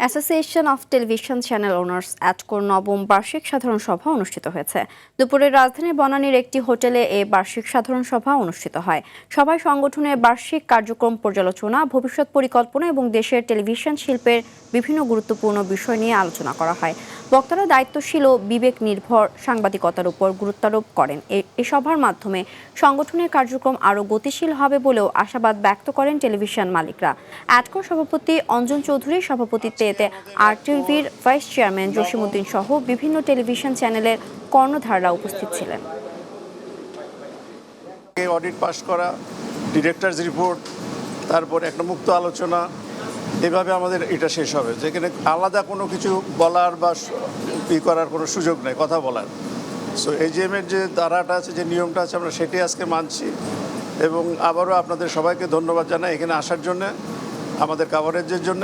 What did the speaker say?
Association of television channel owners অ্যাটকোর নবম বার্ষিক সাধারণ সভা অনুষ্ঠিত হয়েছে। দুপুরে রাজধানীর বনানীর একটি হোটেলে এ বার্ষিক সাধারণ সভা অনুষ্ঠিত হয়। সভায় সংগঠনের বার্ষিক কার্যক্রম পর্যালোচনা, ভবিষ্যৎ পরিকল্পনা এবং দেশের টেলিভিশন শিল্পের বিভিন্ন গুরুত্বপূর্ণ বিষয় নিয়ে আলোচনা করা হয়। বক্তারা দায়িত্বশীল ও বিবেক নির্ভর সাংবাদিকতার উপর গুরুত্বারোপ করেন। এ সভার মাধ্যমে সংগঠনের কার্যক্রম আরও গতিশীল হবে বলেও আশাবাদ ব্যক্ত করেন টেলিভিশন মালিকরা। অ্যাটকোর সভাপতি অঞ্জন চৌধুরীর সভাপতিত্বে এতে আরটিভির ভাইস চেয়ারম্যান জসিমউদ্দিন সহ বিভিন্ন টেলিভিশন চ্যানেলের কর্ণধাররা উপস্থিত ছিলেন। অডিট পাস করা, ডিরেক্টরস রিপোর্ট, তারপর একটা মুক্ত আলোচনা, এভাবে আমাদের এটা শেষ হবে, যেখানে আলাদা কোনো কিছু বলার বা করার কোনো সুযোগ নেই, কথা বলার। সো এজিএমের যে ধারাটা আছে, যে নিয়মটা আছে, আমরা সেটি আজকে মানছি। এবং আবারও আপনাদের সবাইকে ধন্যবাদ জানাই এখানে আসার জন্য, আমাদের কাভারেজের জন্য।